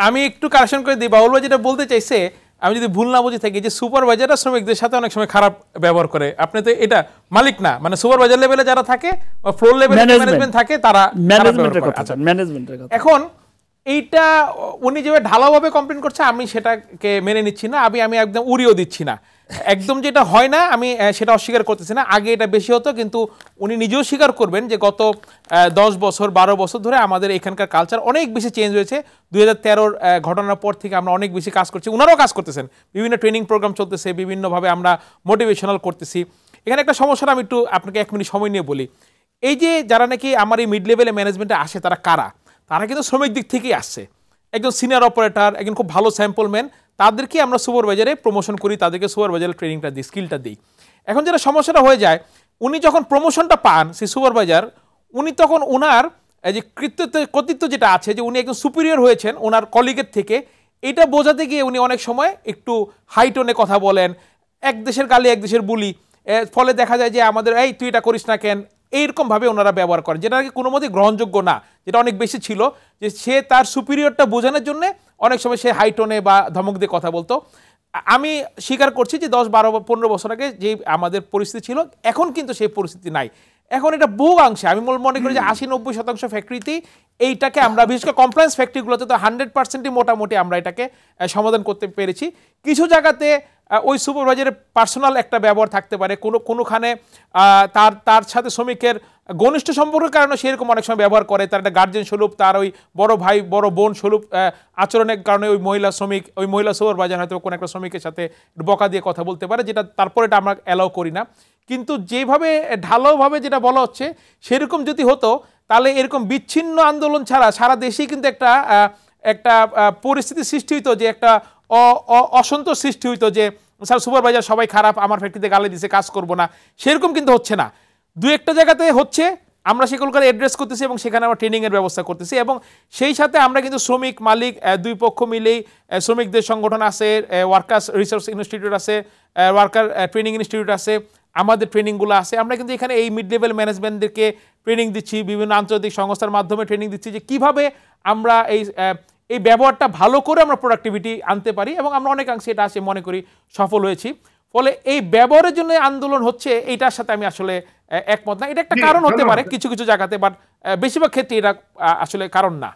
আমি একটু কারেকশন করে দিই, বাউল ভাই যেটা বলতে চাইছে আমি যদি ভুল না বুঝে থাকি যে সুপারভাইজাররা শ্রমিকদের সাথে অনেক সময় খারাপ ব্যবহার করে। আপনি তো এটা মালিক না, মানে সুপারভাইজার লেভেলে যারা থাকে বা ফ্লোর লেভেলে ম্যানেজমেন্ট থাকে তারা ম্যানেজমেন্টের কথা। আচ্ছা ম্যানেজমেন্টের কথা। এখন এইটা উনি যেভাবে ঢালাওভাবে কমপ্লেন করছে আমি সেটাকে মেনে নিচ্ছি না, আমি একদম উড়িয়েও দিচ্ছি না। একদম যেটা হয় না আমি সেটা অস্বীকার করতেছি না। আগে এটা বেশি হতো, কিন্তু উনি নিজেও স্বীকার করবেন যে গত 10 বছর 12 বছর ধরে আমাদের এখানকার কালচার অনেক বেশি চেঞ্জ হয়েছে। 2013 ঘটনার পর থেকে আমরা অনেক বেশি কাজ করছি, ওনারাও কাজ করতেছেন, বিভিন্ন ট্রেনিং প্রোগ্রাম চলতেছে, বিভিন্নভাবে আমরা মোটিভেশনাল করতেছি। এখানে একটা সমস্যাটা আমি একটু আপনাকে 1 মিনিট সময় নিয়ে বলি। এই যে যারা নাকি আমার এই মিড লেভেলে ম্যানেজমেন্টে আসে তারা কারা? তারা কিন্তু শ্রমিক দিক থেকেই আসছে। একজন সিনিয়র অপারেটর, একজন খুব ভালো স্যাম্পল ম্যান, তাদেরকে আমরা সুপারভাইজারে প্রমোশন করি, তাদেরকে সুপারভাইজারের ট্রেনিংটা দিই, স্কিলটা দিই। এখন যেটা সমস্যাটা হয়ে যায়, উনি যখন প্রমোশনটা পান সেই সুপারভাইজার, উনি তখন ওনার এই যে কর্তৃত্ব যেটা আছে, যে উনি একজন সুপিরিয়র হয়েছেন ওনার কলিগের থেকে, এটা বোঝাতে গিয়ে উনি অনেক সময় একটু হাই টোনে কথা বলেন, এক দেশের গালি এক দেশের বুলি, ফলে দেখা যায় যে আমাদের এই তুই এটা করিস না কেন, এইরকমভাবে ওনারা ব্যবহার করেন, যেটা নাকি কোনো মতেই গ্রহণযোগ্য না। যেটা অনেক বেশি ছিল যে সে তার সুপিরিয়রটা বোঝানোর জন্য অনেক সময় সে হাই টোনে বা ধমক দিয়ে কথা বলতো। আমি স্বীকার করছি যে 10, 12, 15 বছর আগে যে আমাদের পরিস্থিতি ছিল, এখন কিন্তু সেই পরিস্থিতি নাই। এখন এটা বহু অংশে আমি মনে করি যে 80-90% ফ্যাক্টরিতেই এইটাকে আমরা, বিশেষ করে কমপ্লায়েন্স ফ্যাক্টরিগুলোতে তো 100%ই মোটামুটি আমরা এটাকে সমাধান করতে পেরেছি। কিছু জায়গাতে ওই সুপারভাইজারের পার্সোনাল একটা ব্যবহার থাকতে পারে, কোনোখানে তার সাথে শ্রমিকের ঘনিষ্ঠ সম্পর্কের কারণে সেরকম অনেক সময় ব্যবহার করে, তার একটা গার্জেন স্বরূপ, তার ওই বড় ভাই বড় বোন স্বরূপ আচরণের কারণে ওই মহিলা সুপারভাইজার হয়তো কোনো একটা শ্রমিকের সাথে বকা দিয়ে কথা বলতে পারে, যেটা তারপরে এটা আমরা অ্যালাউ করি না। কিন্তু যেভাবে ঢালাওভাবে যেটা বলা হচ্ছে সেরকম যদি হতো, তাহলে এরকম বিচ্ছিন্ন আন্দোলন ছাড়া সারা দেশেই কিন্তু একটা পরিস্থিতি সৃষ্টি হইতো, যে একটা অসন্তোষ সৃষ্টি হইতো, যে স্যার সুপারভাইজার সবাই খারাপ, আমার ফ্যাক্টরিতে গালি দিছে, কাজ করবো না। সেরকম কিন্তু হচ্ছে না, 2-1টা জায়গাতে হচ্ছে, আমরা সেগুলোকে অ্যাড্রেস করতেছি এবং সেখানে আমরা ট্রেনিংয়ের ব্যবস্থা করতেছি। এবং সেই সাথে আমরা কিন্তু শ্রমিক মালিক দুই পক্ষ মিলেই, শ্রমিকদের সংগঠন আছে, ওয়ার্কার্স রিসোর্স ইনস্টিটিউট আছে, ওয়ার্কার ট্রেনিং ইনস্টিটিউট আছে, আমাদের ট্রেনিংগুলো আছে। আমরা কিন্তু এখানে এই মিড লেভেল ম্যানেজমেন্টদেরকে ট্রেনিং দিচ্ছি, বিভিন্ন আন্তর্জাতিক সংস্থার মাধ্যমে ট্রেনিং দিচ্ছি, যে কীভাবে আমরা এই ব্যবহারটা ভালো করে আমরা প্রোডাক্টিভিটি আনতে পারি, এবং আমরা অনেকাংশে এটা আসে মনে করি সফল হয়েছি। ফলে এই ব্যবহারের জন্য আন্দোলন হচ্ছে, এইটার সাথে আমি আসলে একমত না। এটা একটা কারণ হতে পারে কিছু কিছু জায়গাতে, বাট বেশিরভাগ ক্ষেত্রে এটা আসলে কারণ না।